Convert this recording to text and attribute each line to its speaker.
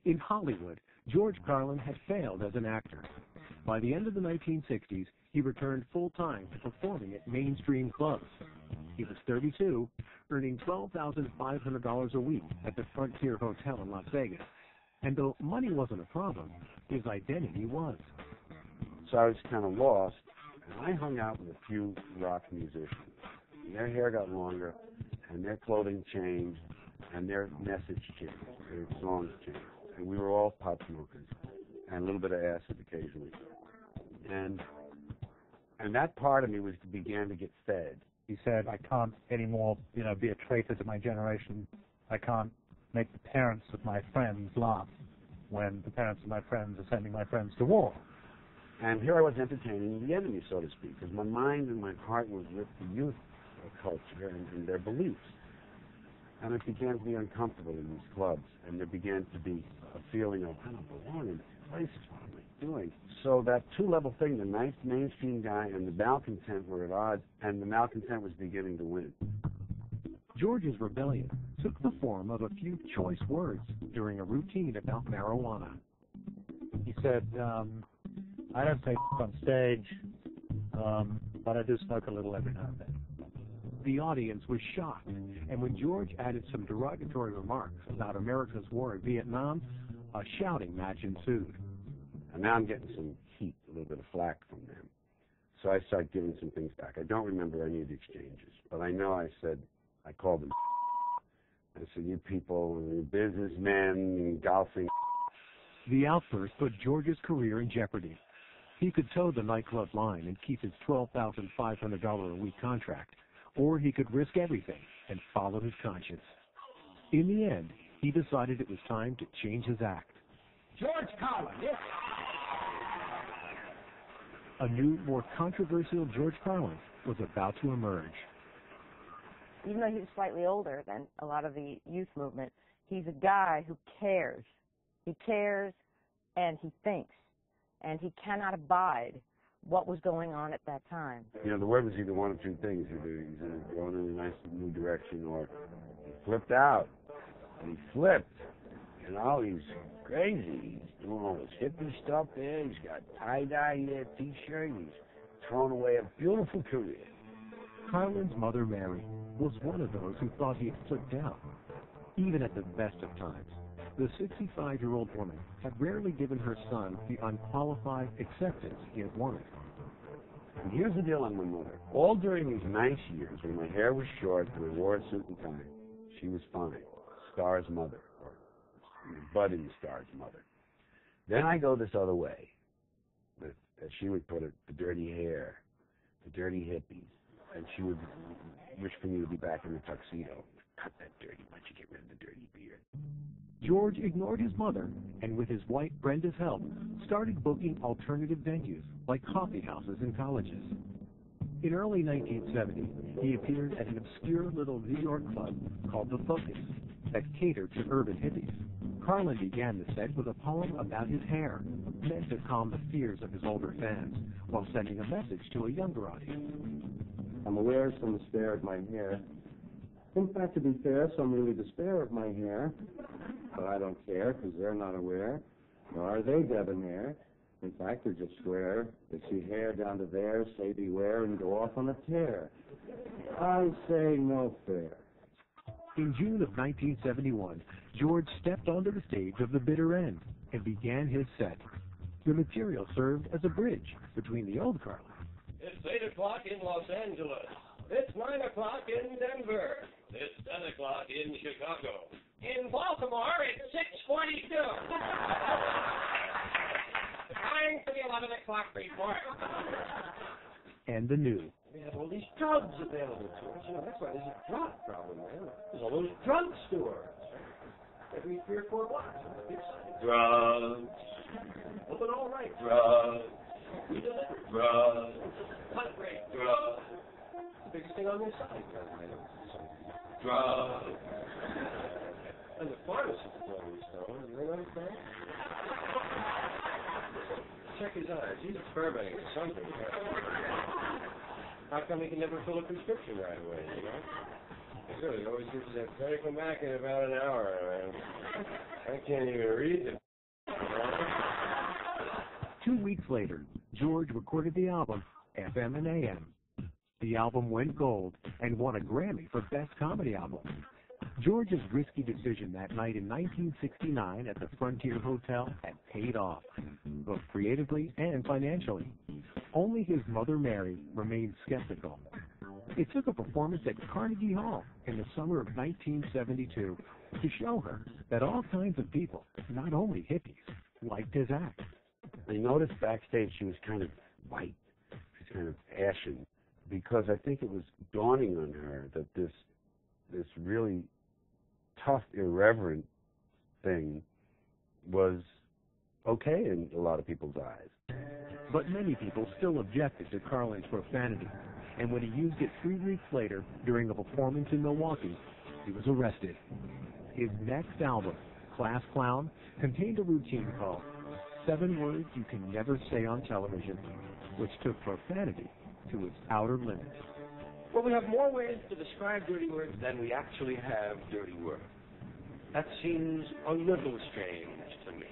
Speaker 1: In Hollywood, George Carlin had failed as an actor. By the end of the 1960s, he returned full-time to performing at mainstream clubs. He was 32, earning $12,500 a week at the Frontier Hotel in Las Vegas. And though money wasn't a problem, his identity was.
Speaker 2: So I was kind of lost, and I hung out with a few rock musicians. Their hair got longer, and their clothing changed, and their message changed, their songs changed. And we were all pot smokers, and a little bit of acid occasionally. And that part of me began to get fed.
Speaker 3: He said, I can't anymore, be a traitor to my generation. I can't make the parents of my friends laugh when the parents of my friends are sending my friends to war.
Speaker 2: And here I was entertaining the enemy, so to speak, because my mind and my heart was with the youth culture and their beliefs. And I began to be uncomfortable in these clubs, and there began to be a feeling of, I don't belong in these places, what am I doing? So that two-level thing, the nice mainstream guy and the malcontent were at odds, and the malcontent was beginning to win.
Speaker 1: George's rebellion took the form of a few choice words during a routine about marijuana.
Speaker 3: He said, I don't take on stage, but I do smoke a little every now and then.
Speaker 1: The audience was shocked, and when George added some derogatory remarks about America's war in Vietnam, a shouting match ensued.
Speaker 2: And now I'm getting some heat, a little bit of flack from them. So I started giving some things back. I don't remember any of the exchanges, but I know I called them. I said, you people, you businessmen, golfing.
Speaker 1: The outburst put George's career in jeopardy. He could toe the nightclub line and keep his $12,500 a week contract, or he could risk everything and follow his conscience. In the end, he decided it was time to change his act.
Speaker 4: George Carlin, yes.
Speaker 1: A new, more controversial George Carlin was about to emerge.
Speaker 5: Even though he was slightly older than a lot of the youth movement, he's a guy who cares. He cares and he thinks, and he cannot abide what was going on at that time.
Speaker 2: The word was either one of two things. Either he's going in a nice new direction, or he flipped out. And he flipped. He's crazy. He's doing all this hippie stuff there. He's got tie-dye here, T-shirt. He's thrown away a beautiful career.
Speaker 1: Carlin's mother, Mary, was one of those who thought he had flipped out. Even at the best of times, the 65-year-old woman had rarely given her son the unqualified acceptance he had wanted.
Speaker 2: And here's the deal on my mother. All during these nice years, when my hair was short and I wore a suit and tie, she was fine. Star's mother, or budding Star's mother. Then I go this other way. As she would put it, the dirty hair, the dirty hippies. And she would wish for me to be back in the tuxedo. Cut that dirty, why don't you get rid of the dirty beard?
Speaker 1: George ignored his mother, and with his wife Brenda's help, started booking alternative venues like coffee houses and colleges. In early 1970, he appeared at an obscure little New York club called The Focus that catered to urban hippies. Carlin began the set with a poem about his hair, meant to calm the fears of his older fans, while sending a message to a younger audience.
Speaker 6: I'm aware some despair at my hair. In fact, to be fair, some really despair of my hair. But I don't care, because they're not aware, nor are they debonair. In fact, they're just square. They see hair down to there, say beware, and go off on a tear. I say no fair.
Speaker 1: In June of 1971, George stepped onto the stage of The Bitter End and began his set. The material served as a bridge between the old Carlin.
Speaker 7: It's 8 o'clock in Los Angeles. It's 9 o'clock in Denver. It's 10 o'clock in Chicago. In Baltimore, it's 6:42. Time for the 11 o'clock report.
Speaker 1: And the new.
Speaker 4: We have all these drugs available to us. That's why there's a drug problem, man. There's all those drugstores. Every 3 or 4 blocks.
Speaker 7: Drugs.
Speaker 4: Open all right.
Speaker 7: Drugs.
Speaker 4: We deliver.
Speaker 7: Drugs.
Speaker 4: Cut rate.
Speaker 7: Drugs.
Speaker 4: The biggest thing on this side.
Speaker 7: Drugs.
Speaker 4: And the pharmacist playing these stones. You know what I'm saying? Check his eyes. He's experimenting with something. How come he can never fill a prescription right away, you know? He always gives that credit come back in about an hour, man. I can't even read it.
Speaker 1: 2 weeks later, George recorded the album FM and AM. The album went gold and won a Grammy for Best Comedy Album. George's risky decision that night in 1969 at the Frontier Hotel had paid off, both creatively and financially. Only his mother, Mary, remained skeptical. It took a performance at Carnegie Hall in the summer of 1972 to show her that all kinds of people, not only hippies, liked his act.
Speaker 2: I noticed backstage she was kind of white. She was kind of ashen, because I think it was dawning on her that this really tough, irreverent thing was okay in a lot of people's eyes.
Speaker 1: But many people still objected to Carlin's profanity, and when he used it 3 weeks later during a performance in Milwaukee, he was arrested. His next album, Class Clown, contained a routine called 7 Words You Can Never Say on Television, which took profanity to its outer limits.
Speaker 7: Well, we have more ways to describe dirty words than we actually have dirty words. That seems a little strange to me.